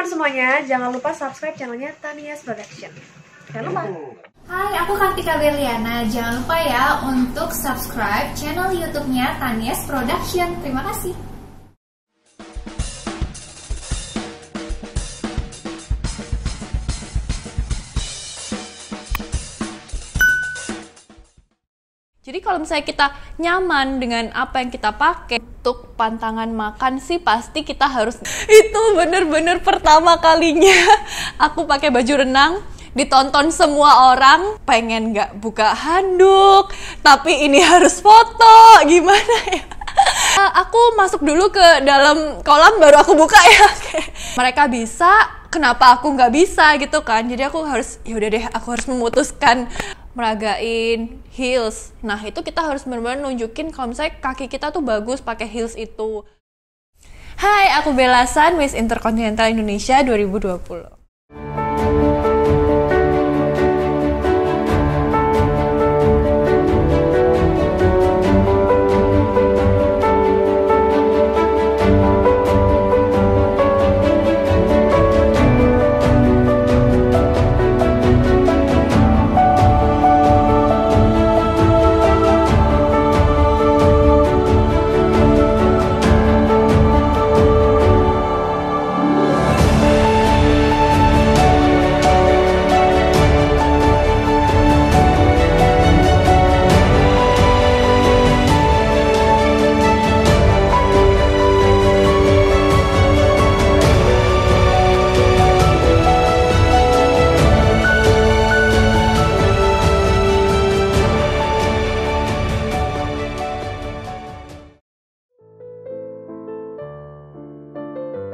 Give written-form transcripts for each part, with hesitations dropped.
teman-teman semuanya, jangan lupa subscribe channelnya Tanias Production. Jangan lupa. Hai, aku Kartika Berliana. Jangan lupa ya untuk subscribe channel YouTube-nya Tanias Production. Terima kasih. Jadi kalau misalnya kita nyaman dengan apa yang kita pakai untuk pantangan makan sih pasti kita harus. Itu bener-bener pertama kalinya aku pakai baju renang, ditonton semua orang, pengen nggak buka handuk, tapi ini harus foto, gimana ya? Aku masuk dulu ke dalam kolam baru aku buka ya. Mereka bisa, kenapa aku nggak bisa gitu kan? Jadi aku harus, yaudah deh, aku harus memutuskan meragain heels. Nah itu kita harus benar-benar nunjukin kalau misalnya kaki kita tuh bagus pakai heels itu. Hai, aku Bella San, Miss Intercontinental Indonesia 2020.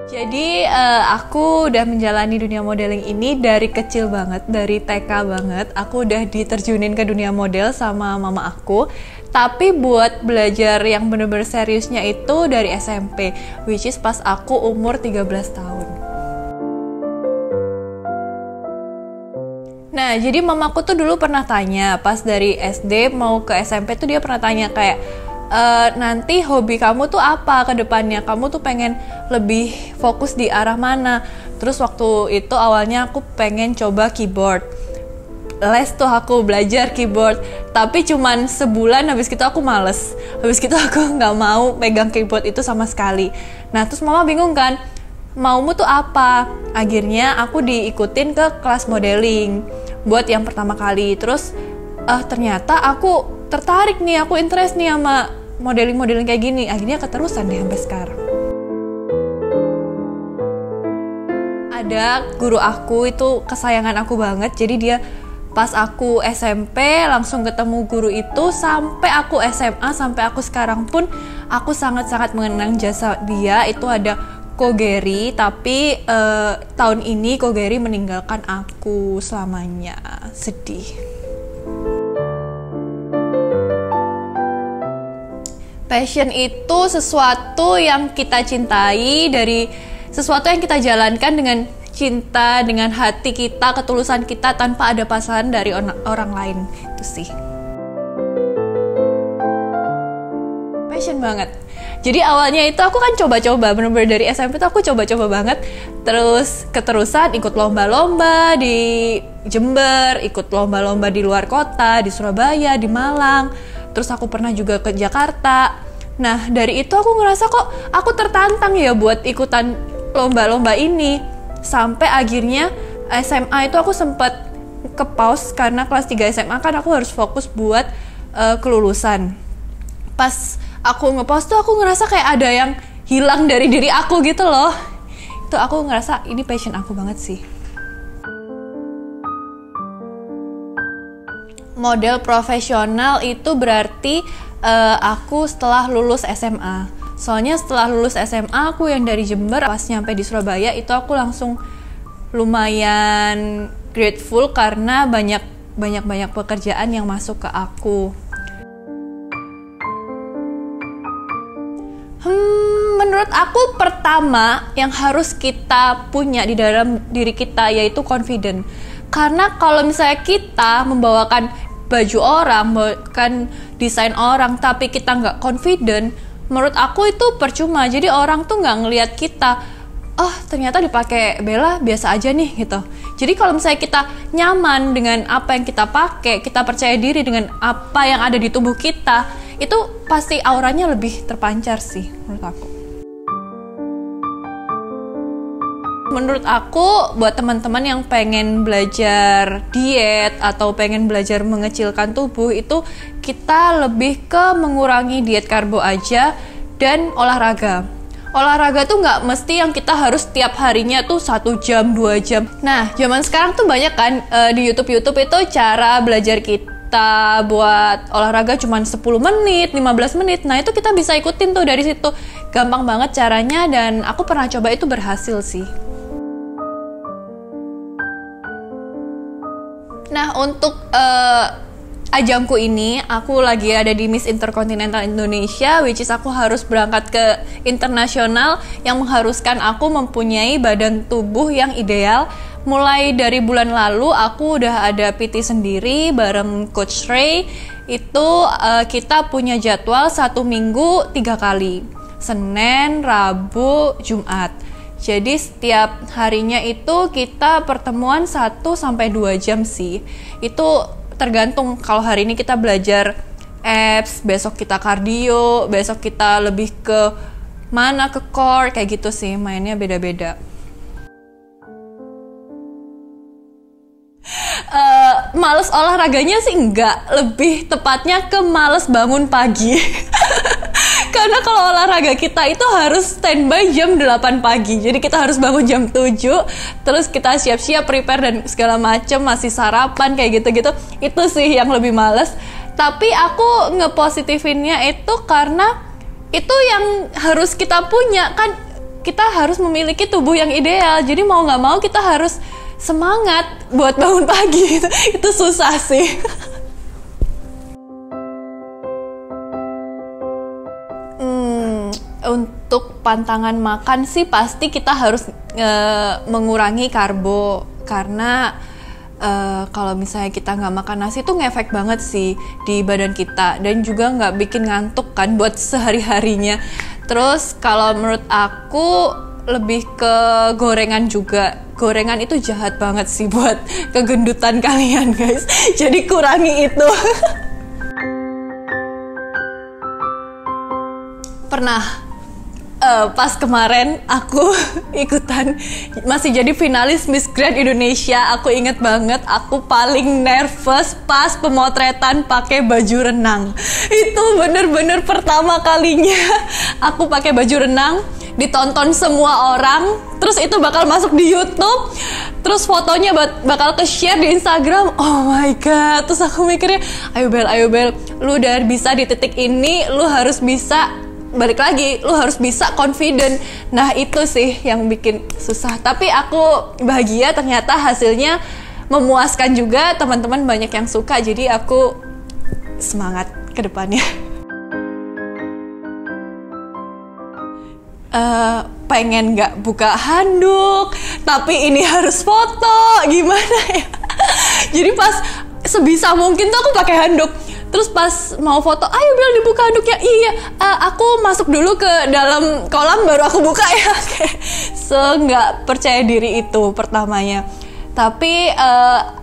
Jadi aku udah menjalani dunia modeling ini dari kecil banget, dari TK banget. Aku udah diterjunin ke dunia model sama mama aku. Tapi buat belajar yang bener-bener seriusnya itu dari SMP, which is pas aku umur 13 tahun. Nah, jadi mamaku tuh dulu pernah tanya, pas dari SD mau ke SMP tuh dia pernah tanya kayak, nanti hobi kamu tuh apa ke depannya? Kamu tuh pengen lebih fokus di arah mana? Terus waktu itu awalnya aku pengen coba keyboard. Les tuh aku belajar keyboard, tapi cuman sebulan habis itu aku males. Habis itu aku nggak mau pegang keyboard itu sama sekali. Nah, terus mama bingung kan, maumu tuh apa? Akhirnya aku diikutin ke kelas modeling buat yang pertama kali. Terus ternyata aku tertarik nih, aku interest nih sama modeling-modeling kayak gini. Akhirnya keterusan deh sampai sekarang. Ada guru aku itu kesayangan aku banget. Jadi dia pas aku SMP langsung ketemu guru itu, sampai aku SMA, sampai aku sekarang pun aku sangat-sangat mengenang jasa dia. Itu ada Ko Geri, tapi tahun ini Ko Geri meninggalkan aku selamanya. Sedih. Passion itu sesuatu yang kita cintai, dari sesuatu yang kita jalankan dengan cinta, dengan hati kita, ketulusan kita, tanpa ada paksaan dari orang lain. Itu sih passion banget. Jadi awalnya itu aku kan coba-coba, bener-bener dari SMP tuh aku coba-coba banget. Terus keterusan ikut lomba-lomba di Jember, ikut lomba-lomba di luar kota, di Surabaya, di Malang. Terus aku pernah juga ke Jakarta. Nah, dari itu aku ngerasa kok aku tertantang ya buat ikutan lomba-lomba ini. Sampai akhirnya SMA itu aku sempat ke pause karena kelas 3 SMA kan aku harus fokus buat kelulusan. Pas aku nge-pause tuh aku ngerasa kayak ada yang hilang dari diri aku gitu loh. Itu aku ngerasa ini passion aku banget sih. Model profesional itu berarti aku setelah lulus SMA. Soalnya setelah lulus SMA aku yang dari Jember, pas nyampe di Surabaya itu aku langsung lumayan grateful karena banyak pekerjaan yang masuk ke aku. Menurut aku pertama yang harus kita punya di dalam diri kita yaitu confident. Karena kalau misalnya kita membawakan baju orang, membawakan desain orang, tapi kita nggak confident, menurut aku itu percuma. Jadi orang tuh nggak ngelihat kita, oh ternyata dipakai Bella biasa aja nih gitu. Jadi kalau misalnya kita nyaman dengan apa yang kita pakai, kita percaya diri dengan apa yang ada di tubuh kita, itu pasti auranya lebih terpancar sih menurut aku. Menurut aku, buat teman-teman yang pengen belajar diet atau pengen belajar mengecilkan tubuh, itu kita lebih ke mengurangi diet karbo aja dan olahraga. Olahraga tuh nggak mesti yang kita harus tiap harinya tuh 1 jam, 2 jam. Nah, zaman sekarang tuh banyak kan di YouTube itu cara belajar kita buat olahraga cuma 10 menit, 15 menit. Nah, itu kita bisa ikutin tuh dari situ. Gampang banget caranya dan aku pernah coba itu berhasil sih. Nah, untuk ajangku ini, aku lagi ada di Miss Intercontinental Indonesia, which is aku harus berangkat ke internasional yang mengharuskan aku mempunyai badan tubuh yang ideal. Mulai dari bulan lalu, aku udah ada PT sendiri bareng Coach Ray. Itu kita punya jadwal 1 minggu 3 kali, Senin, Rabu, Jumat. Jadi setiap harinya itu kita pertemuan 1-2 jam sih. Itu tergantung, kalau hari ini kita belajar abs, besok kita cardio, besok kita lebih ke mana, ke core, kayak gitu sih, mainnya beda-beda. Males olahraganya sih enggak, lebih tepatnya ke males bangun pagi. Karena kalau olahraga kita itu harus standby jam 8 pagi. Jadi kita harus bangun jam 7, terus kita siap-siap prepare dan segala macem, masih sarapan kayak gitu-gitu. Itu sih yang lebih males. Tapi aku ngepositifinnya itu karena itu yang harus kita punya kan. Kita harus memiliki tubuh yang ideal. Jadi mau nggak mau kita harus semangat buat bangun pagi. Itu susah sih. Untuk pantangan makan sih pasti kita harus mengurangi karbo, karena kalau misalnya kita nggak makan nasi tuh ngefek banget sih di badan kita dan juga nggak bikin ngantuk kan buat sehari-harinya. Terus kalau menurut aku lebih ke gorengan juga. Gorengan itu jahat banget sih buat kegendutan kalian guys. Jadi kurangi itu. Pernah pas kemarin aku ikutan masih jadi finalis Miss Grand Indonesia. Aku inget banget aku paling nervous pas pemotretan pakai baju renang. Itu bener-bener pertama kalinya aku pakai baju renang, ditonton semua orang, terus itu bakal masuk di YouTube, terus fotonya bakal ke-share di Instagram. Oh my god. Terus aku mikirnya, ayo Bel, lu udah bisa di titik ini, lu harus bisa balik lagi, lu harus bisa confident. Nah itu sih yang bikin susah, tapi aku bahagia, ternyata hasilnya memuaskan juga, teman-teman banyak yang suka, jadi aku semangat ke depannya. Pengen gak buka handuk, tapi ini harus foto, gimana ya. Jadi pas sebisa mungkin tuh aku pakai handuk. Terus pas mau foto, ayo Bel dibuka handuknya. Iya, aku masuk dulu ke dalam kolam baru aku buka ya. Nggak percaya diri itu pertamanya. Tapi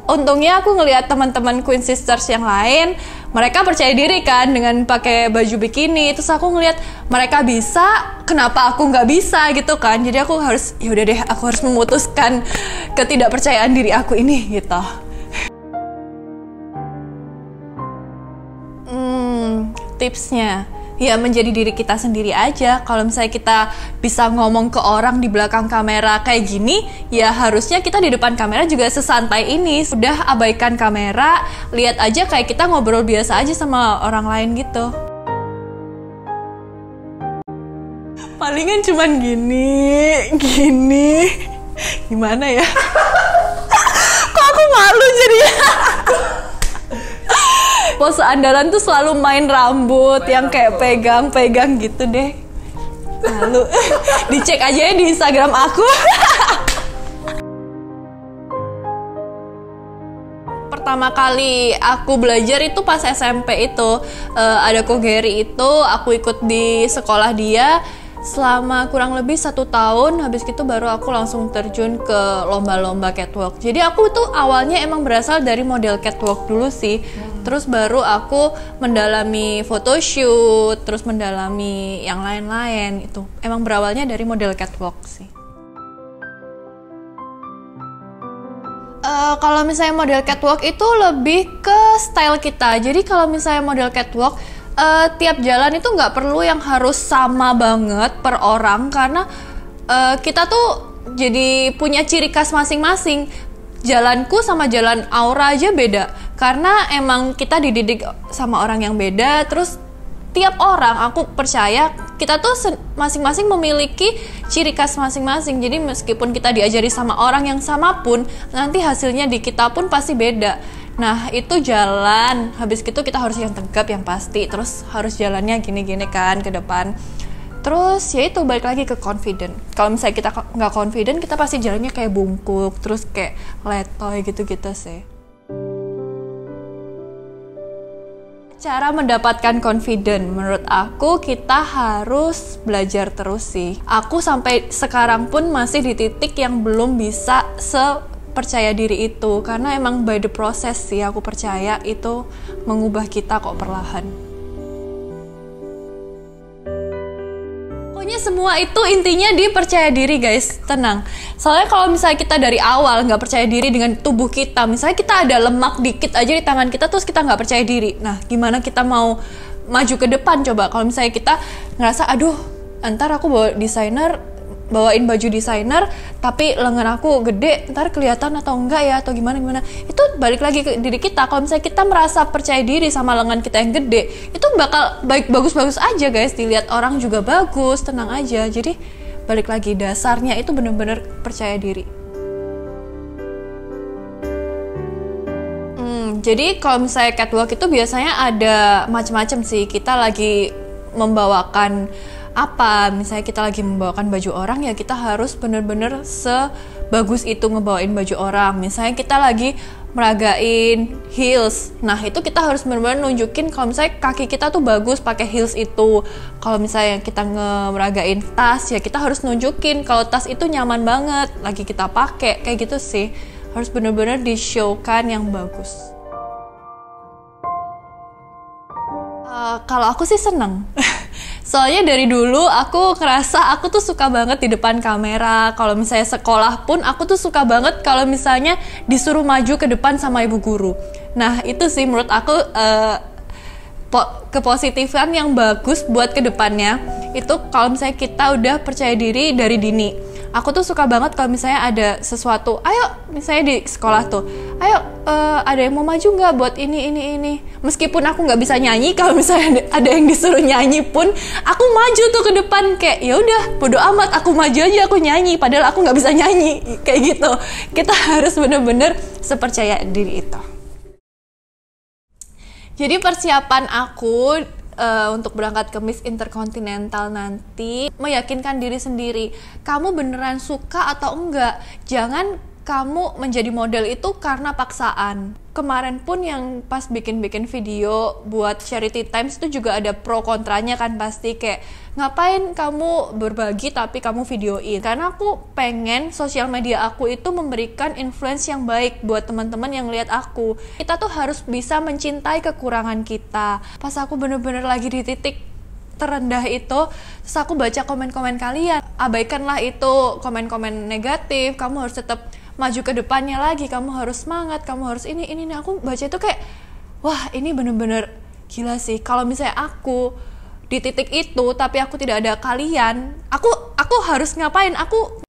untungnya aku ngelihat teman-teman Queen Sisters yang lain, mereka percaya diri kan dengan pakai baju bikini. Terus aku ngelihat mereka bisa, kenapa aku nggak bisa gitu kan. Jadi aku harus, yaudah deh, aku harus memutuskan ketidakpercayaan diri aku ini gitu. Tipsnya ya menjadi diri kita sendiri aja. Kalau misalnya kita bisa ngomong ke orang di belakang kamera kayak gini, ya harusnya kita di depan kamera juga sesantai ini. Udah abaikan kamera, lihat aja kayak kita ngobrol biasa aja sama orang lain gitu. Palingan cuman gini. Gimana ya? Kok aku malu jadinya. Pose andalan tuh selalu main rambut yang kayak pegang-pegang gitu deh. Lalu dicek aja ya di Instagram aku. Pertama kali aku belajar itu pas SMP itu, ada Ko Geri itu, aku ikut di sekolah dia. selama kurang lebih 1 tahun. Habis itu baru aku langsung terjun ke lomba-lomba catwalk. Jadi aku tuh awalnya emang berasal dari model catwalk dulu sih. Terus baru aku mendalami photoshoot, terus mendalami yang lain-lain. Itu emang berawalnya dari model catwalk sih. Kalau misalnya model catwalk itu lebih ke style kita. Jadi kalau misalnya model catwalk, tiap jalan itu nggak perlu yang harus sama banget per orang, karena kita tuh jadi punya ciri khas masing-masing. Jalanku sama jalan Aura aja beda, karena emang kita dididik sama orang yang beda. Terus tiap orang, aku percaya kita tuh masing-masing memiliki ciri khas masing-masing. Jadi meskipun kita diajari sama orang yang sama pun, nanti hasilnya di kita pun pasti beda. Nah itu jalan, habis itu kita harus yang tegap, yang pasti. Terus harus jalannya gini-gini kan ke depan. Terus ya itu balik lagi ke confident. Kalau misalnya kita nggak confident, kita pasti jalannya kayak bungkuk, terus kayak letoy gitu-gitu sih. Cara mendapatkan confident, menurut aku kita harus belajar terus sih. Aku sampai sekarang pun masih di titik yang belum bisa percaya diri itu, karena emang by the process sih, aku percaya itu mengubah kita kok perlahan. Pokoknya semua itu intinya di percaya diri guys, tenang. Soalnya kalau misalnya kita dari awal nggak percaya diri dengan tubuh kita, misalnya kita ada lemak dikit aja di tangan kita terus kita nggak percaya diri, nah gimana kita mau maju ke depan coba? Kalau misalnya kita ngerasa aduh ntar aku bawain baju desainer tapi lengan aku gede, ntar kelihatan atau enggak ya, atau gimana, itu balik lagi ke diri kita. Kalau misalnya kita merasa percaya diri sama lengan kita yang gede, itu bakal bagus-bagus aja guys, dilihat orang juga bagus, tenang aja. Jadi balik lagi, dasarnya itu bener-bener percaya diri. Jadi kalau misalnya catwalk itu biasanya ada macam-macam sih. Kita lagi membawakan apa, misalnya kita lagi membawakan baju orang, ya kita harus bener-bener sebagus itu ngebawain baju orang. Misalnya kita lagi meragain heels, nah itu kita harus bener-bener nunjukin kalau misalnya kaki kita tuh bagus pakai heels itu. Kalau misalnya kita meragain tas, ya kita harus nunjukin kalau tas itu nyaman banget lagi kita pakai, kayak gitu sih. Harus bener-bener di-show-kan yang bagus. Kalau aku sih seneng. Soalnya dari dulu aku ngerasa aku tuh suka banget di depan kamera. Kalau misalnya sekolah pun aku tuh suka banget kalau misalnya disuruh maju ke depan sama ibu guru. Nah itu sih menurut aku kepositifan yang bagus buat kedepannya. Itu kalau misalnya kita udah percaya diri dari dini. Aku tuh suka banget kalau misalnya ada sesuatu, ayo misalnya di sekolah tuh, ayo ada yang mau maju nggak buat ini. Meskipun aku nggak bisa nyanyi, kalau misalnya ada yang disuruh nyanyi pun, aku maju tuh ke depan, kayak ya udah bodo amat, aku maju aja, aku nyanyi, padahal aku nggak bisa nyanyi, kayak gitu. Kita harus bener-bener sepercaya diri itu. Jadi persiapan aku untuk berangkat ke Miss Intercontinental nanti, meyakinkan diri sendiri, kamu beneran suka atau enggak. Jangan kamu menjadi model itu karena paksaan. Kemarin pun yang pas bikin video buat Charity Times itu juga ada pro kontranya kan pasti, kayak ngapain kamu berbagi tapi kamu videoin. Karena aku pengen sosial media aku itu memberikan influence yang baik buat teman-teman yang lihat aku. Kita tuh harus bisa mencintai kekurangan kita. Pas aku bener-bener lagi di titik terendah itu, terus aku baca komen-komen kalian, abaikanlah itu komen-komen negatif, kamu harus tetap maju ke depannya lagi, kamu harus semangat, kamu harus ini. Nah aku baca itu kayak, wah ini bener-bener gila sih. Kalau misalnya aku di titik itu tapi aku tidak ada kalian, aku harus ngapain? Aku